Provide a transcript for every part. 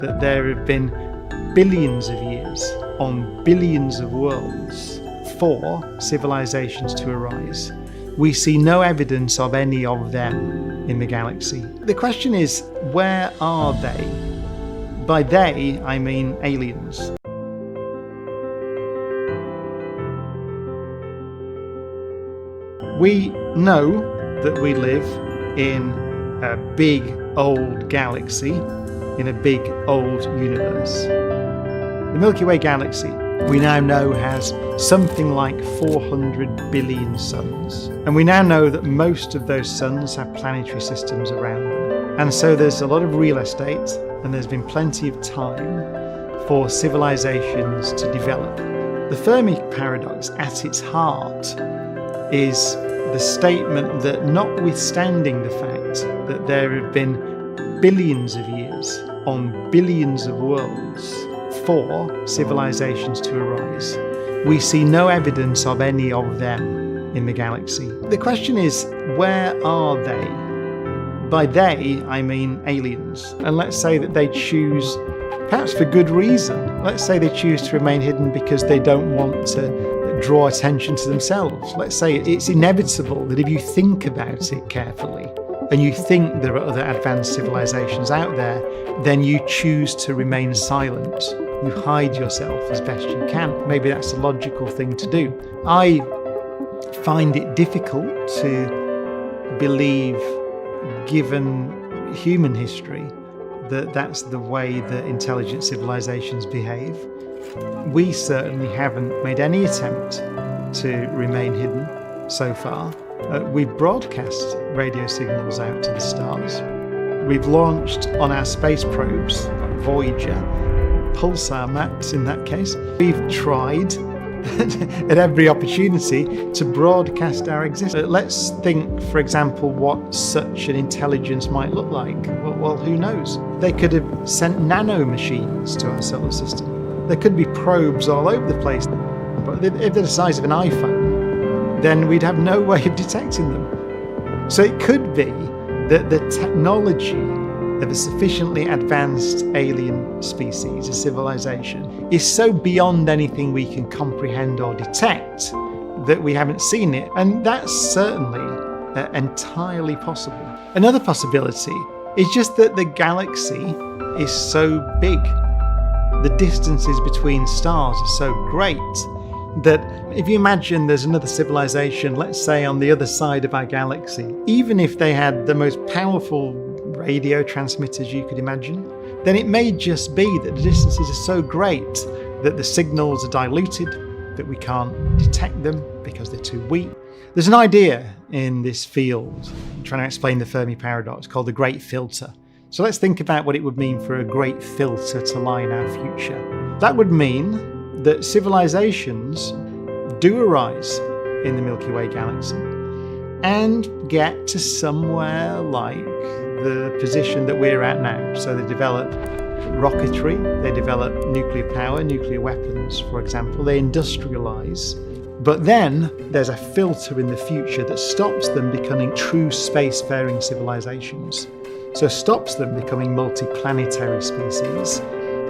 that there have been billions of years on billions of worlds for civilizations to arise. We see no evidence of any of them in the galaxy. The question is, where are they? By they, I mean aliens. We know that we live in a big old galaxy, in a big old universe. The Milky Way galaxy, we now know, has something like 400 billion suns. And we now know that most of those suns have planetary systems around them. And so there's a lot of real estate, and there's been plenty of time for civilizations to develop. The Fermi paradox, at its heart, is the statement that, notwithstanding the fact that there have been billions of years on billions of worlds for civilizations to arise, we see no evidence of any of them in the galaxy. The question is, where are they? By they, I mean aliens. And let's say that they choose, perhaps for good reason, let's say they choose to remain hidden because they don't want to draw attention to themselves. Let's say it's inevitable that if you think about it carefully and you think there are other advanced civilizations out there, then you choose to remain silent. You hide yourself as best you can. Maybe that's a logical thing to do. I find it difficult to believe, given human history, that that's the way that intelligent civilizations behave. We certainly haven't made any attempt to remain hidden so far. We broadcast radio signals out to the stars. We've launched on our space probes, like Voyager, pulsar maps in that case. We've tried at every opportunity to broadcast our existence. Let's think, for example, what such an intelligence might look like. Well, who knows? They could have sent nanomachines to our solar system. There could be probes all over the place. But if they're the size of an iPhone, then we'd have no way of detecting them. So it could be that the technology of a sufficiently advanced alien species, a civilization, is so beyond anything we can comprehend or detect that we haven't seen it. And that's certainly entirely possible. Another possibility is just that the galaxy is so big. The distances between stars are so great that if you imagine there's another civilization, let's say on the other side of our galaxy, even if they had the most powerful radio transmitters you could imagine, then it may just be that the distances are so great that the signals are diluted, that we can't detect them because they're too weak. There's an idea in this field, trying to explain the Fermi paradox, called the Great Filter. So let's think about what it would mean for a great filter to lie in our future. That would mean that civilizations do arise in the Milky Way galaxy and get to somewhere like the position that we're at now. So they develop rocketry, they develop nuclear power, nuclear weapons, for example, they industrialize. But then there's a filter in the future that stops them becoming true spacefaring civilizations. So stops them becoming multiplanetary species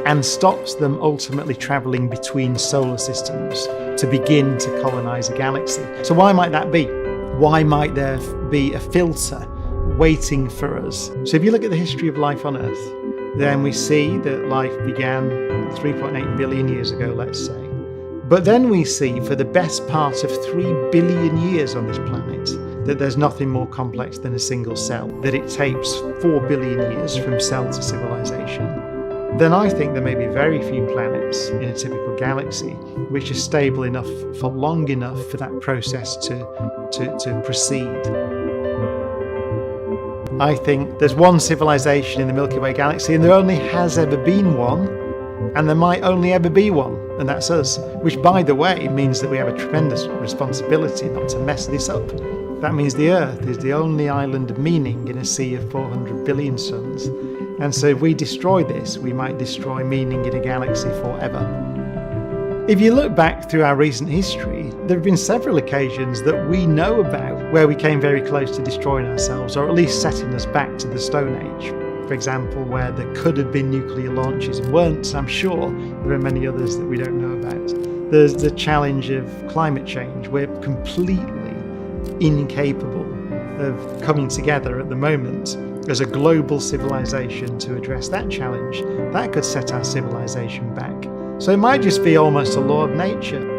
and stops them ultimately traveling between solar systems to begin to colonize a galaxy. So why might that be? Why might there be a filter waiting for us? So if you look at the history of life on Earth, then we see that life began 3.8 billion years ago, let's say. But then we see for the best part of 3 billion years on this planet that there's nothing more complex than a single cell, that it takes 4 billion years from cell to civilization. Then I think there may be very few planets in a typical galaxy which are stable enough for long enough for that process to proceed. I think there's one civilization in the Milky Way galaxy, and there only has ever been one, and there might only ever be one, and that's us, which, by the way, means that we have a tremendous responsibility not to mess this up. That means the Earth is the only island of meaning in a sea of 400 billion suns. And so if we destroy this, we might destroy meaning in a galaxy forever. If you look back through our recent history, there have been several occasions that we know about where we came very close to destroying ourselves, or at least setting us back to the Stone Age. for example, where there could have been nuclear launches and weren't. I'm sure there are many others that we don't know about. There's the challenge of climate change. We're completely incapable of coming together at the moment as a global civilization to address that challenge. That could set our civilization back. So it might just be almost a law of nature.